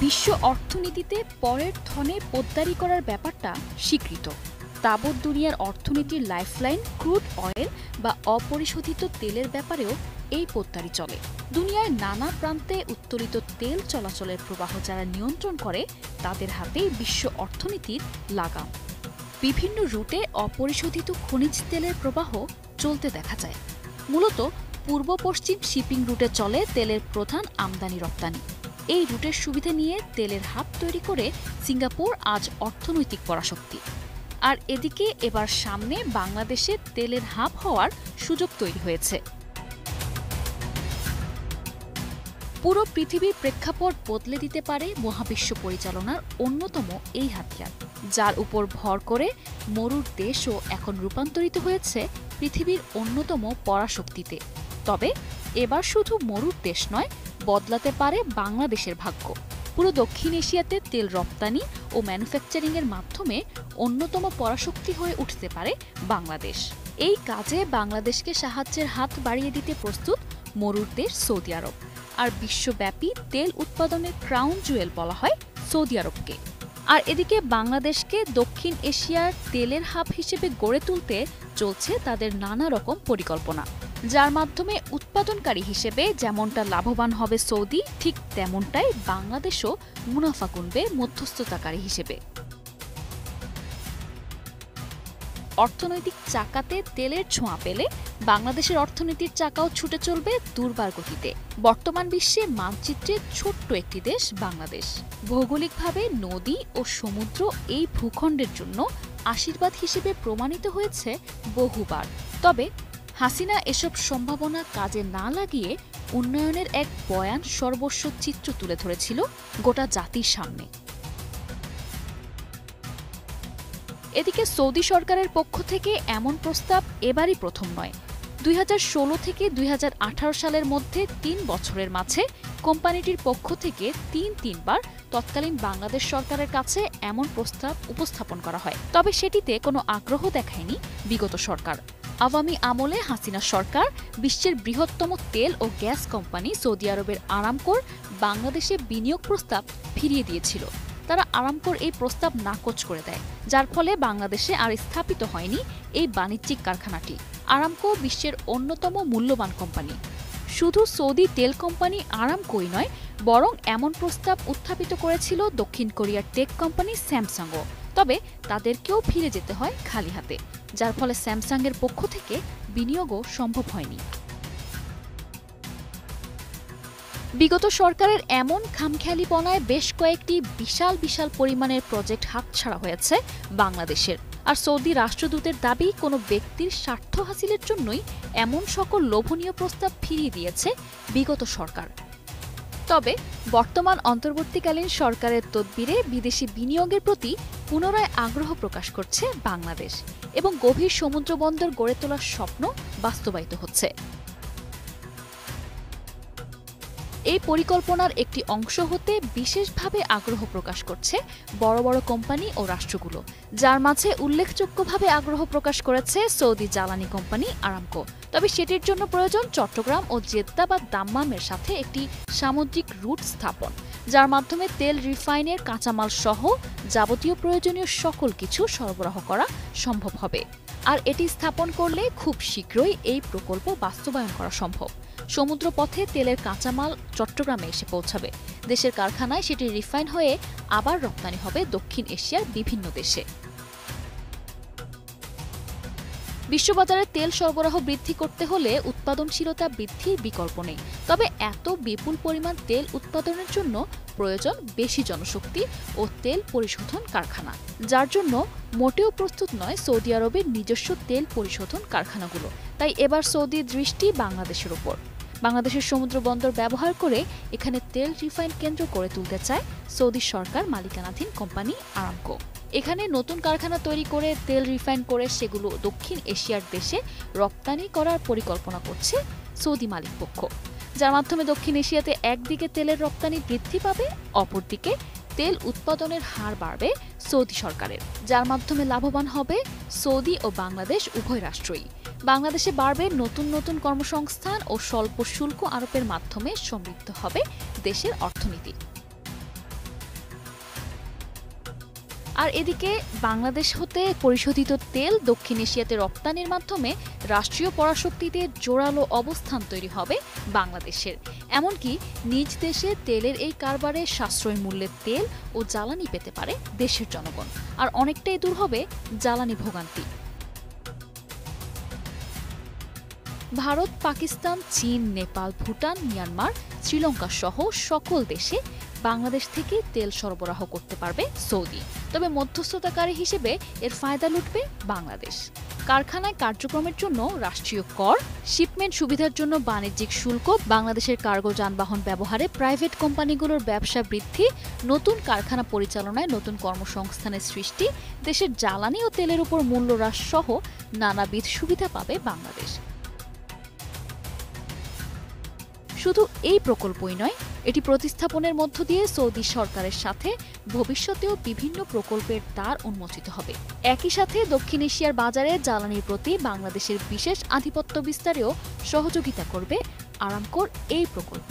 বিশ্ব অর্থনীতিতে পরের ধনে পোদ্দারি করার ব্যাপারটা স্বীকৃত। তাবৎ দুনিয়ার অর্থনীতির লাইফলাইন ক্রুড অয়েল বা অপরিশোধিত তেলের ব্যাপারেও এই পোদ্দারি চলে। দুনিয়ার নানা প্রান্তে উত্তোলিত তেল চলাচলের প্রবাহ যারা নিয়ন্ত্রণ করে তাদের হাতেই বিশ্ব অর্থনীতির লাগাম। বিভিন্ন রুটে অপরিশোধিত খনিজ তেলের প্রবাহ চলতে দেখা যায়। মূলত পূর্ব পশ্চিম শিপিং রুটে চলে তেলের প্রধান আমদানি রপ্তানি। এই রুটের সুবিধা নিয়ে তেলের হাব তৈরি করে সিঙ্গাপুর আজ অর্থনৈতিক পরাশক্তি। আর এদিকে এবার সামনে বাংলাদেশে তেলের হাব হওয়ার সুযোগ তৈরি হয়েছে। পুরো পৃথিবীর প্রেক্ষাপট বদলে দিতে পারে মহাবিশ্ব পরিচালনার অন্যতম এই হাতিয়ার, যার উপর ভর করে মরুর দেশও এখন রূপান্তরিত হয়েছে পৃথিবীর অন্যতম পরাশক্তিতে। তবে এবার শুধু মরুর দেশ নয়, বদলাতে পারে বাংলাদেশের ভাগ্য। পুরো দক্ষিণ এশিয়াতে তেল রপ্তানি ও ম্যানুফ্যাকচারিংয়ের মাধ্যমে অন্যতম পরাশক্তি হয়ে উঠতে পারে বাংলাদেশ। এই কাজে বাংলাদেশকে সাহায্যের হাত বাড়িয়ে দিতে প্রস্তুত মরুর দেশ সৌদি আরব। আর বিশ্বব্যাপী তেল উৎপাদনের ক্রাউন জুয়েল বলা হয় সৌদি আরবকে। আর এদিকে বাংলাদেশকে দক্ষিণ এশিয়ার তেলের হাব হিসেবে গড়ে তুলতে চলছে তাদের নানা রকম পরিকল্পনা, যার মাধ্যমে উৎপাদনকারী হিসেবে যেমনটা লাভবান হবে সৌদি, ঠিক তেমনটাই বাংলাদেশও মুনাফা গুনবে মধ্যস্থতাকারী হিসেবে। অর্থনৈতিক চাকাতে তেলের ছোঁয়া পেলে বাংলাদেশের অর্থনীতির চাকাও ছুটে চলবে দুর্বার গতিতে। বর্তমান বিশ্বে মানচিত্রে ছোট্ট একটি দেশ বাংলাদেশ। ভৌগোলিকভাবে নদী ও সমুদ্র এই ভূখণ্ডের জন্য আশীর্বাদ হিসেবে প্রমাণিত হয়েছে বহুবার। তবে হাসিনা এসব সম্ভাবনা কাজে না লাগিয়ে উন্নয়নের এক বয়ান সর্বস্ব চিত্র তুলে ধরেছিল গোটা জাতির সামনে। এদিকে সৌদি সরকারের পক্ষ থেকে এমন প্রস্তাব এবারই প্রথম নয়। 2016 থেকে 2018 সালের মধ্যে 3 বছরের মাঝে কোম্পানিটির পক্ষ থেকে তিনবার তৎকালীন বাংলাদেশ সরকারের কাছে এমন প্রস্তাব উপস্থাপন করা হয়। তবে সেটিতে কোনো আগ্রহ দেখায়নি বিগত সরকার। আওয়ামী আমলে হাসিনা সরকার বিশ্বের বৃহত্তম তেল ও গ্যাস কোম্পানি সৌদি আরবের আরামকোর বাংলাদেশে বিনিয়োগ প্রস্তাব ফিরিয়ে দিয়েছিল। তারা আরামকোর এই প্রস্তাব নাকচ করে দেয়, যার ফলে বাংলাদেশে আর স্থাপিত হয়নি এই বাণিজ্যিক কারখানাটি। আরামকো বিশ্বের অন্যতম মূল্যবান কোম্পানি। শুধু সৌদি তেল কোম্পানি আরামকোই নয়, বরং এমন প্রস্তাব উত্থাপিত করেছিল দক্ষিণ কোরিয়ার টেক কোম্পানি স্যামসাংও। তবে তাদেরকেও ফিরে যেতে হয় খালি হাতে, যার ফলে স্যামসাংয়ের পক্ষ থেকে বিনিয়োগও সম্ভব হয়নি। বিগত সরকারের এমন খামখেয়ালিপনায় বেশ কয়েকটি বিশাল পরিমাণের প্রজেক্ট হাতছাড়া হয়েছে বাংলাদেশের। আর সৌদি রাষ্ট্রদূতের দাবি, কোনো ব্যক্তির স্বার্থ হাসিলের জন্যই এমন সকল লোভনীয় প্রস্তাব ফিরিয়ে দিয়েছে বিগত সরকার। তবে বর্তমান অন্তর্বর্তীকালীন সরকারের তদবিরে বিদেশি বিনিয়োগের প্রতি পুনরায় আগ্রহ প্রকাশ করছে বাংলাদেশ এবং গভীর সমুদ্র বন্দর গড়ে তোলার স্বপ্ন বাস্তবায়িত হচ্ছে। এই পরিকল্পনার একটি অংশ হতে বিশেষভাবে আগ্রহ প্রকাশ করছে বড় বড় কোম্পানি ও রাষ্ট্রগুলো, যার মাঝে উল্লেখযোগ্যভাবে আগ্রহ প্রকাশ করেছে সৌদি জ্বালানি কোম্পানি আরামকো। তবে সেটির জন্য প্রয়োজন চট্টগ্রাম ও জেদ্দা বা দাম্মামের সাথে একটি সামুদ্রিক রুট স্থাপন, যার মাধ্যমে তেল রিফাইনের কাঁচামাল সহ যাবতীয় প্রয়োজনীয় সকল কিছু সরবরাহ করা সম্ভব হবে। আর এটি স্থাপন করলে খুব শীঘ্রই এই প্রকল্প বাস্তবায়ন করা সম্ভব। সমুদ্রপথে তেলের কাঁচামাল চট্টগ্রামে এসে পৌঁছাবে। দেশের কারখানায় সেটি রিফাইন হয়ে আবার রপ্তানি হবে দক্ষিণ এশিয়ার বিভিন্ন দেশে। বিশ্ববাজারে তেল সরবরাহ বৃদ্ধি করতে হলে উৎপাদনশীলতা বৃদ্ধির বিকল্প নেই। তবে এত বিপুল পরিমাণ তেল উৎপাদনের জন্য প্রয়োজন বেশি জনশক্তি ও তেল পরিশোধন কারখানা, যার জন্য মোটেও প্রস্তুত নয় সৌদি আরবের নিজস্ব তেল পরিশোধন কারখানাগুলো। তাই এবার সৌদির দৃষ্টি বাংলাদেশের উপর। বাংলাদেশের সমুদ্র বন্দর ব্যবহার করে এখানে তেল রিফাইন কেন্দ্র গড়ে তুলতে চায় সৌদি সরকার মালিকানাধীন কোম্পানি আরামকো। এখানে নতুন কারখানা তৈরি করে তেল রিফাইন করে সেগুলো দক্ষিণ এশিয়ার দেশে রপ্তানি করার পরিকল্পনা করছে সৌদি মালিকপক্ষ, যার মাধ্যমে দক্ষিণ এশিয়াতে একদিকে তেলের রপ্তানি বৃদ্ধি পাবে, অপরদিকে তেল উৎপাদনের হার বাড়বে সৌদি সরকারের, যার মাধ্যমে লাভবান হবে সৌদি ও বাংলাদেশ উভয় রাষ্ট্রই। বাংলাদেশে বাড়বে নতুন কর্মসংস্থান ও স্বল্প শুল্ক আরোপের মাধ্যমে সমৃদ্ধ হবে দেশের অর্থনীতি। আর এদিকে বাংলাদেশ হতে পরিশোধিত তেল দক্ষিণ এশিয়াতে রপ্তানির মাধ্যমে রাষ্ট্রীয় পরাশক্তিতে জোরালো অবস্থান তৈরি হবে বাংলাদেশের। এমনকি নিজ দেশে তেলের এই কারবারে সাশ্রয়ী মূল্যের তেল ও জ্বালানি পেতে পারে দেশের জনগণ, আর অনেকটাই দূর হবে জ্বালানি ভোগান্তি। ভারত, পাকিস্তান, চীন, নেপাল, ভুটান, মিয়ানমার, শ্রীলঙ্কা সহ সকল দেশে বাংলাদেশ থেকে তেল সরবরাহ করতে পারবে সৌদি। তবে মধ্যস্থতাকারী হিসেবে এর ফায়দা লুটবে বাংলাদেশ। কারখানায় কার্যক্রমের জন্য রাষ্ট্রীয় কর, শিপমেন্ট সুবিধার জন্য বাণিজ্যিক শুল্ক, বাংলাদেশের কার্গো যানবাহন ব্যবহারে প্রাইভেট কোম্পানিগুলোর ব্যবসা বৃদ্ধি, নতুন কারখানা পরিচালনায় নতুন কর্মসংস্থানের সৃষ্টি, দেশের জ্বালানি ও তেলের উপর মূল্য হ্রাস সহ নানাবিধ সুবিধা পাবে বাংলাদেশ। শুধু এই প্রকল্পই নয়, এটি প্রতিস্থাপনের মধ্য দিয়ে সৌদি সরকারের সাথে ভবিষ্যতেও বিভিন্ন প্রকল্পের দ্বার উন্মোচিত হবে। একই সাথে দক্ষিণ এশিয়ার বাজারে জ্বালানির প্রতি বাংলাদেশের বিশেষ আধিপত্য বিস্তারেও সহযোগিতা করবে আরামকোর এই প্রকল্প।